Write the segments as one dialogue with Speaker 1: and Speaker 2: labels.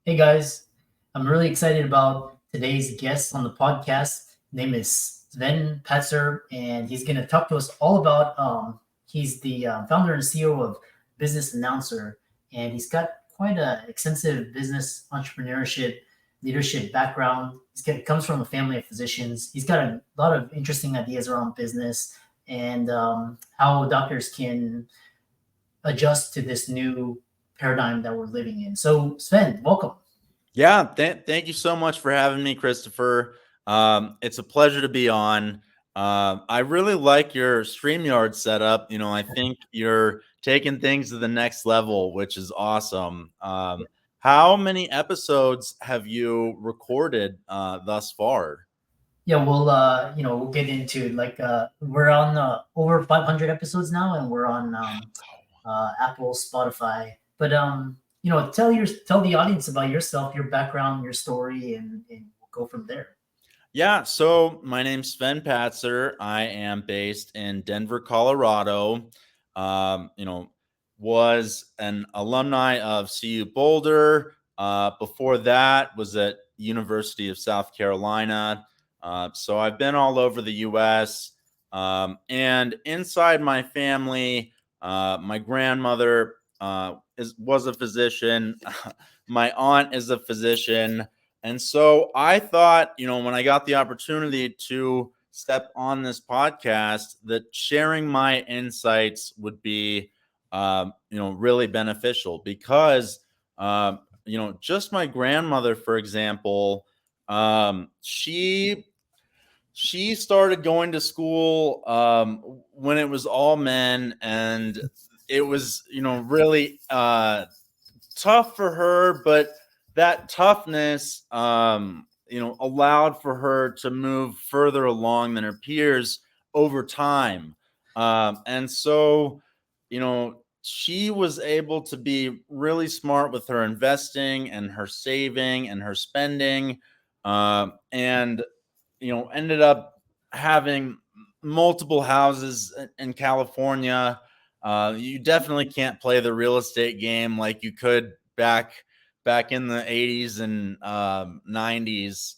Speaker 1: Hey guys, I'm really excited about today's guest on the podcast. His name is Sven Patzer, and he's going to talk to us all about. He's the founder and CEO of Business Announcer, and he's got quite a extensive business entrepreneurship leadership background. Comes from a family of physicians. He's got a lot of interesting ideas around business and how doctors can adjust to this new paradigm that we're living in. So, Sven, welcome.
Speaker 2: Yeah, thank you so much for having me, Christopher. It's a pleasure to be on. I really like your StreamYard setup. I think you're taking things to the next level, which is awesome. How many episodes have you recorded thus far?
Speaker 1: Yeah, we'll get into we're on over 500 episodes now, and we're on Apple, Spotify. But tell the audience about yourself, your background, your story, and we'll go from there.
Speaker 2: Yeah, so my name's Sven Patzer. I am based in Denver, Colorado. Um, you know, was an alumni of CU Boulder. Before that, was at University of South Carolina. So I've been all over the U.S. And inside my family, my grandmother was a physician. My aunt is a physician. And so I thought, when I got the opportunity to step on this podcast, that sharing my insights would be, really beneficial because, just my grandmother, for example, she started going to school when it was all men, and it was, really tough for her, but that toughness, allowed for her to move further along than her peers over time. And so, she was able to be really smart with her investing and her saving and her spending, and, ended up having multiple houses in California. You definitely can't play the real estate game like you could back in the 80s and 90s.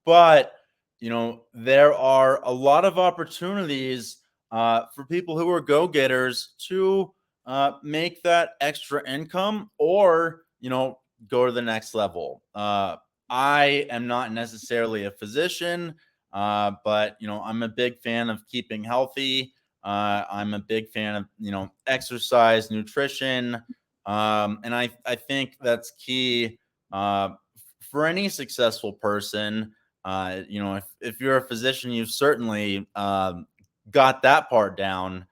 Speaker 2: But there are a lot of opportunities for people who are go-getters to make that extra income, or go to the next level. I am not necessarily a physician, but I'm a big fan of keeping healthy. I'm a big fan of exercise, nutrition, and I think that's key for any successful person. If you're a physician, you've certainly got that part down.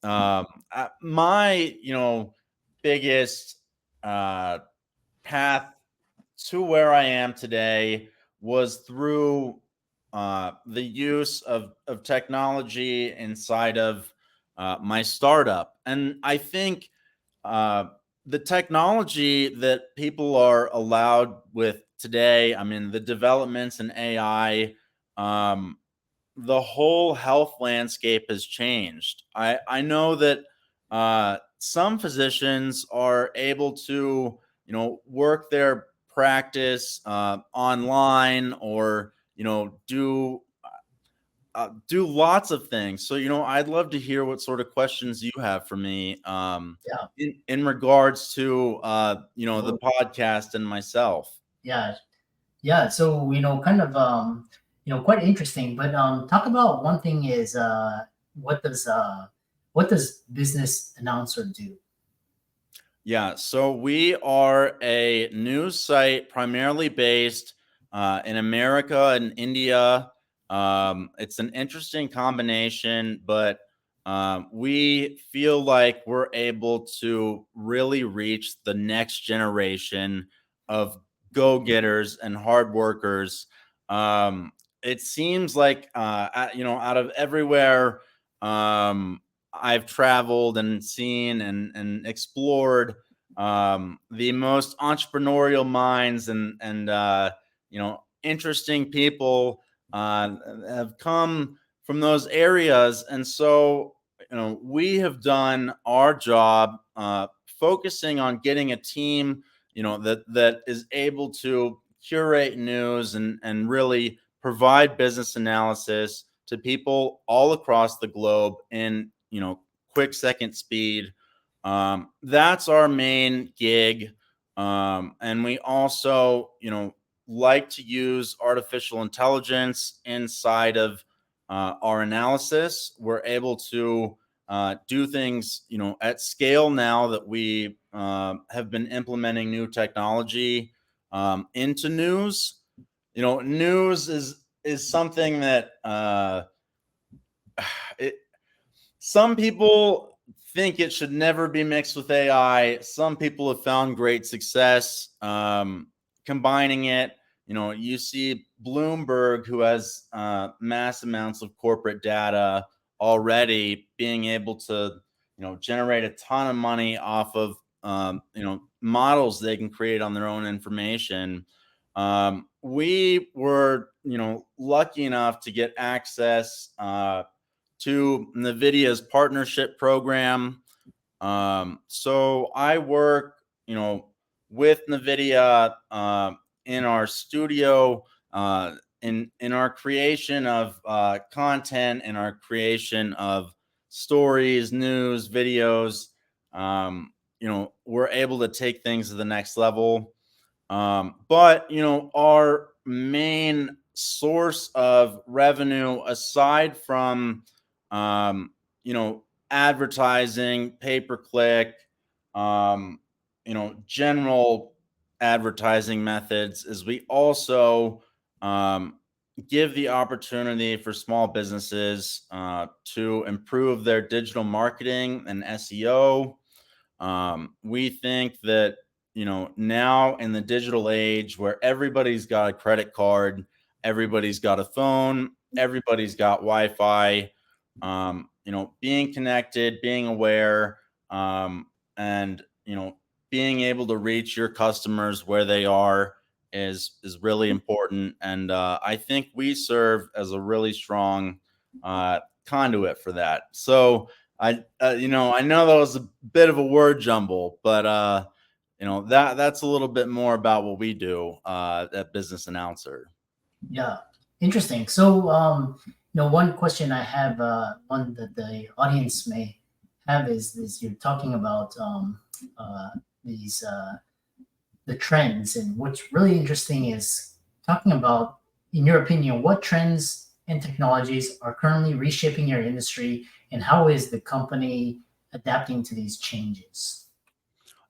Speaker 2: My biggest uh, path to where I am today was through the use of technology inside of my startup. And I think uh, the technology that people are allowed with today, I mean, the developments in AI, um, the whole health landscape has changed. I know that some physicians are able to, work their practice online, or do lots of things. So, I'd love to hear what sort of questions you have for me
Speaker 1: Yeah,
Speaker 2: in regards to, the
Speaker 1: well,
Speaker 2: podcast and myself.
Speaker 1: yeah, yeah. So quite interesting. But talk about one thing is what does uh, what does business announcer do?
Speaker 2: Yeah, so we are a news site primarily based in America and India. It's an interesting combination, but we feel like we're able to really reach the next generation of go getters and hard workers. It seems like, out of everywhere I've traveled and seen and explored, the most entrepreneurial minds and interesting people have come from those areas. And so we have done our job focusing on getting a team that is able to curate news and really provide business analysis to people all across the globe in quick second speed. That's our main gig. And we also like to use artificial intelligence inside of our analysis. We're able to do things at scale now that we have been implementing new technology into news. News is something that it, some people think it should never be mixed with AI. Some people have found great success combining it. You see Bloomberg, who has mass amounts of corporate data already, being able to generate a ton of money off of models they can create on their own information. We were lucky enough to get access to NVIDIA's partnership program. So I work with NVIDIA in our studio, in our creation of content, in our creation of stories, news, videos. We're able to take things to the next level. But our main source of revenue, aside from advertising, pay-per-click, general advertising methods, is we also give the opportunity for small businesses to improve their digital marketing and SEO. We think that now in the digital age, where everybody's got a credit card, everybody's got a phone, everybody's got Wi-Fi, being connected, being aware, and being able to reach your customers where they are is really important. And I think we serve as a really strong conduit for that. So I know that was a bit of a word jumble, but that's a little bit more about what we do at Business Announcer.
Speaker 1: Yeah, interesting. So, one question I have, one that the audience may have is you're talking about these the trends, and what's really interesting is talking about, in your opinion, what trends and technologies are currently reshaping your industry, and how is the company adapting to these changes?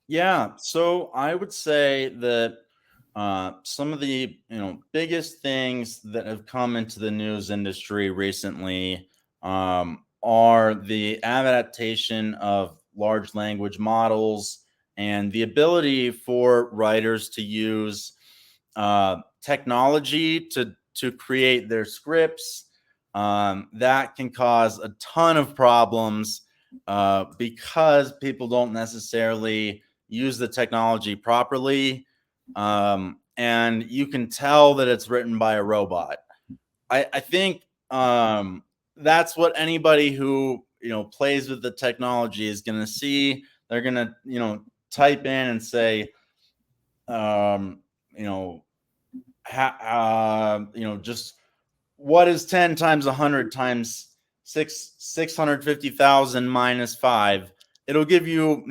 Speaker 2: Yeah, so I would say that some of the biggest things that have come into the news industry recently are the adaptation of large language models and the ability for writers to use technology to create their scripts. That can cause a ton of problems because people don't necessarily use the technology properly. And you can tell that it's written by a robot. I think that's what anybody who plays with the technology is going to see. They're going to type in and say, you know, just what is 10 times 100 times 650,000 minus 5. It'll give you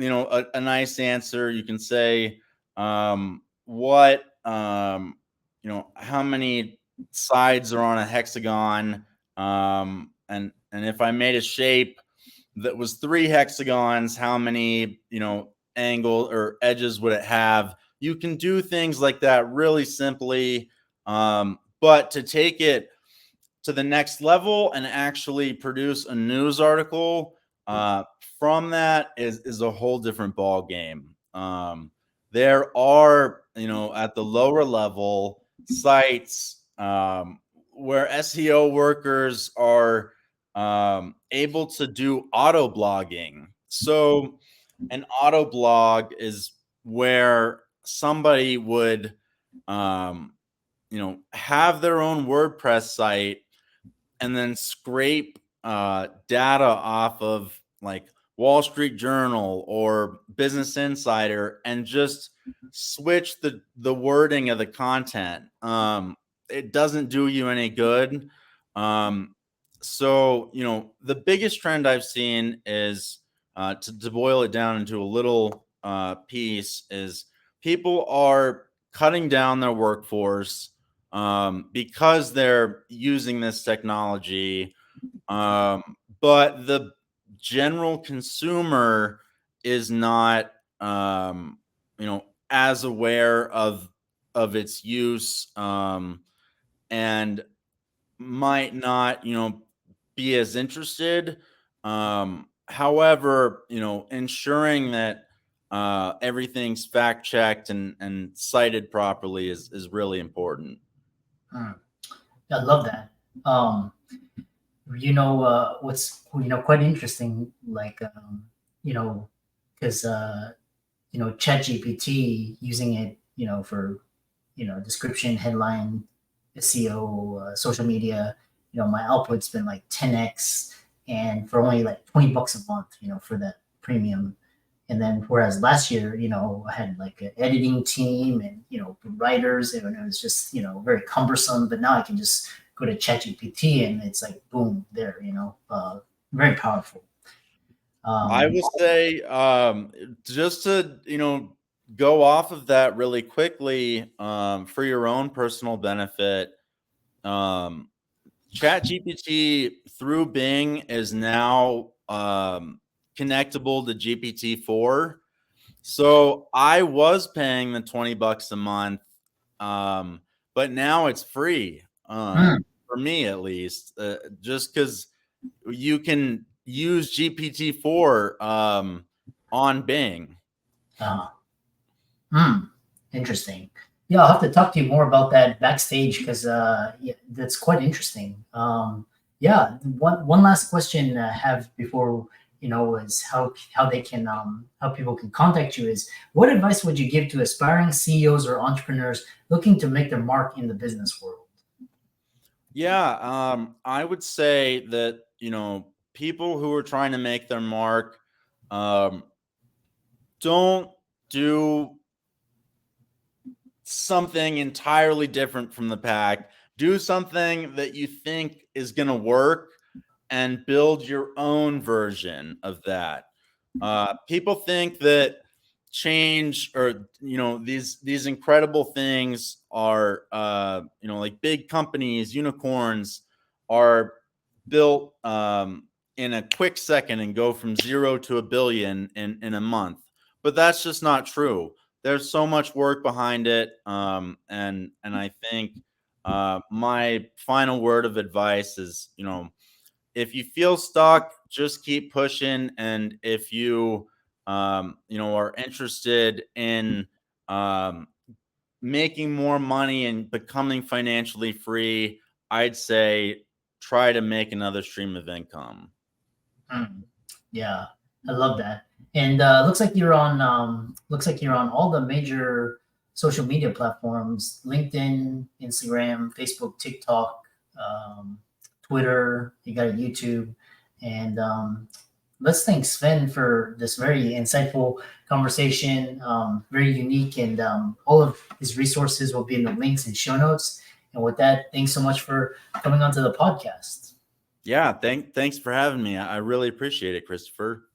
Speaker 2: a nice answer. You can say what how many sides are on a hexagon, and if I made a shape that was 3 hexagons, how many angle or edges would it have? You can do things like that really simply, but to take it to the next level and actually produce a news article from that is a whole different ball game. There are at the lower level sites where SEO workers are able to do auto blogging. So an auto blog is where somebody would have their own WordPress site and then scrape data off of like Wall Street Journal or Business Insider and just switch the wording of the content. It doesn't do you any good. So, the biggest trend I've seen is to boil it down into a little piece is people are cutting down their workforce because they're using this technology. But the general consumer is not, as aware of its use, and might not, be as interested. However, ensuring that everything's fact checked and cited properly is really important.
Speaker 1: I love that. What's quite interesting, like because ChatGPT, using it for description, headline, SEO, social media, my output's been like 10x, and for only like $20 a month, for that premium. And then whereas last year, I had like an editing team and writers, and it was just very cumbersome. But now I can just go to ChatGPT and it's like boom, there, very powerful.
Speaker 2: I will say, just to go off of that really quickly, for your own personal benefit, ChatGPT through Bing is now connectable to GPT-4. So I was paying the $20 a month, but now it's free, for me at least, just because you can use GPT-4 on Bing.
Speaker 1: Interesting. Yeah, I'll have to talk to you more about that backstage because yeah, that's quite interesting. Yeah, one last question I have before is how they can how people can contact you is what advice would you give to aspiring CEOs or entrepreneurs looking to make their mark in the business world?
Speaker 2: Yeah, I would say that people who are trying to make their mark, don't do something entirely different from the pack. Do something that you think is going to work and build your own version of that. People think that change or these incredible things are like big companies, unicorns are built in a quick second and go from 0 to a billion in a month, but that's just not true. There's so much work behind it, and I think my final word of advice is if you feel stuck, just keep pushing. And if you, are interested in making more money and becoming financially free, I'd say try to make another stream of income.
Speaker 1: Yeah, I love that. And looks like you're on all the major social media platforms: LinkedIn, Instagram, Facebook, TikTok, Twitter. You got a YouTube, and let's thank Sven for this very insightful conversation, very unique, and all of his resources will be in the links and show notes. And with that, thanks so much for coming onto the podcast.
Speaker 2: Yeah, thanks for having me. I really appreciate it, Christopher.